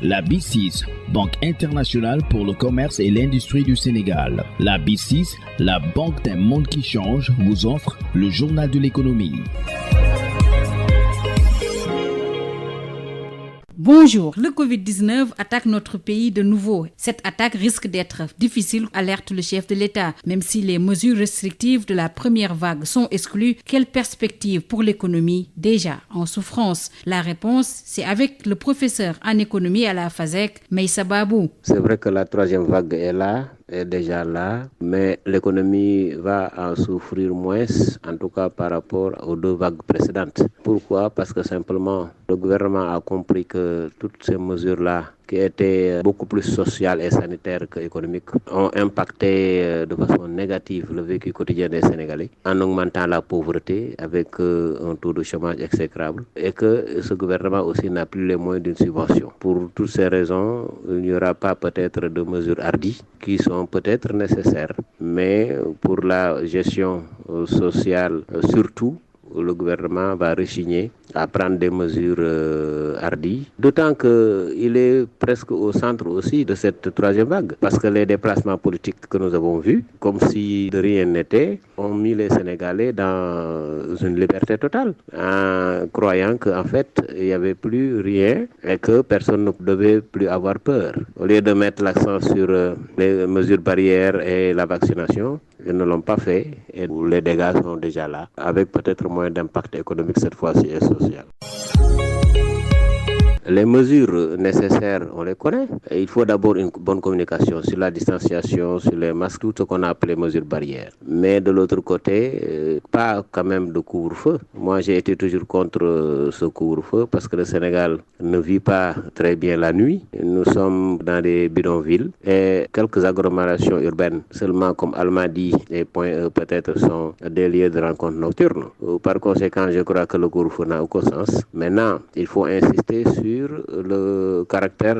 La BICIS, Banque internationale pour le commerce et l'industrie du Sénégal. La BICIS, la banque d'un monde qui change, vous offre le journal de l'économie. Bonjour, le Covid-19 attaque notre pays de nouveau. Cette attaque risque d'être difficile, alerte le chef de l'État. Même si les mesures restrictives de la première vague sont exclues, quelle perspective pour l'économie déjà en souffrance? La réponse, c'est avec le professeur en économie à la FASEC, Meissa Babou. C'est vrai que la troisième vague est déjà là, mais l'économie va en souffrir moins, en tout cas par rapport aux deux vagues précédentes. Pourquoi? Parce que simplement, le gouvernement a compris que toutes ces mesures-là, qui étaient beaucoup plus sociales et sanitaires qu'économiques, ont impacté de façon négative le vécu quotidien des Sénégalais en augmentant la pauvreté avec un taux de chômage exécrable et que ce gouvernement aussi n'a plus les moyens d'une subvention. Pour toutes ces raisons, il n'y aura pas peut-être de mesures hardies qui sont peut-être nécessaires, mais pour la gestion sociale surtout, le gouvernement va rechigner à prendre des mesures hardies, d'autant qu'il est presque au centre aussi de cette troisième vague, parce que les déplacements politiques que nous avons vus, comme si de rien n'était, ont mis les Sénégalais dans une liberté totale, en croyant qu'en fait, il n'y avait plus rien et que personne ne devait plus avoir peur. Au lieu de mettre l'accent sur les mesures barrières et la vaccination, ils ne l'ont pas fait et les dégâts sont déjà là, avec peut-être moins d'impact économique cette fois-ci et social. Les mesures nécessaires, on les connaît. Il faut d'abord une bonne communication sur la distanciation, sur les masques, tout ce qu'on a appelé mesures barrières. Mais de l'autre côté, pas quand même de couvre-feu. Moi, j'ai été toujours contre ce couvre-feu parce que le Sénégal ne vit pas très bien la nuit. Nous sommes dans des bidonvilles et quelques agglomérations urbaines, seulement comme Almadies et Point-E peut-être, sont des lieux de rencontre nocturnes. Par conséquent, je crois que le couvre-feu n'a aucun sens. Maintenant, il faut insister sur le caractère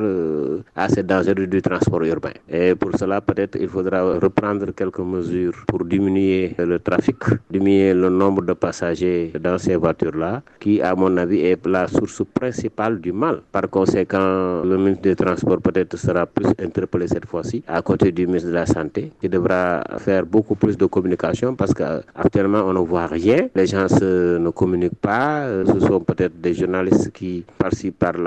assez dangereux du transport urbain. Et pour cela, peut-être, il faudra reprendre quelques mesures pour diminuer le trafic, diminuer le nombre de passagers dans ces voitures-là, qui, à mon avis, est la source principale du mal. Par conséquent, le ministre des Transports peut-être sera plus interpellé cette fois-ci, à côté du ministre de la Santé, qui devra faire beaucoup plus de communication parce qu'actuellement, on ne voit rien. Les gens ne communiquent pas. Ce sont peut-être des journalistes qui, par-ci, par-là,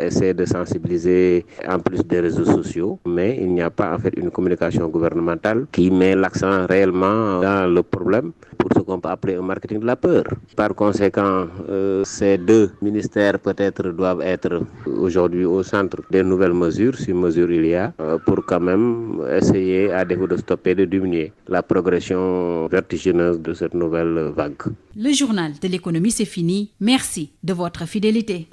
essayer de sensibiliser en plus des réseaux sociaux, mais il n'y a pas en fait une communication gouvernementale qui met l'accent réellement dans le problème pour ce qu'on peut appeler un marketing de la peur. Par conséquent, ces deux ministères peut-être doivent être aujourd'hui au centre des nouvelles mesures, si mesures il y a, pour quand même essayer, à défaut de stopper, de diminuer la progression vertigineuse de cette nouvelle vague. Le journal de l'économie, c'est fini. Merci de votre fidélité.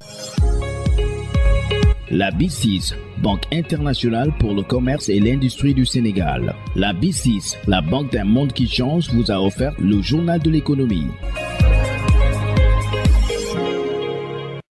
La BICIS, Banque internationale pour le commerce et l'industrie du Sénégal. La BICIS, la banque d'un monde qui change, vous a offert le journal de l'économie.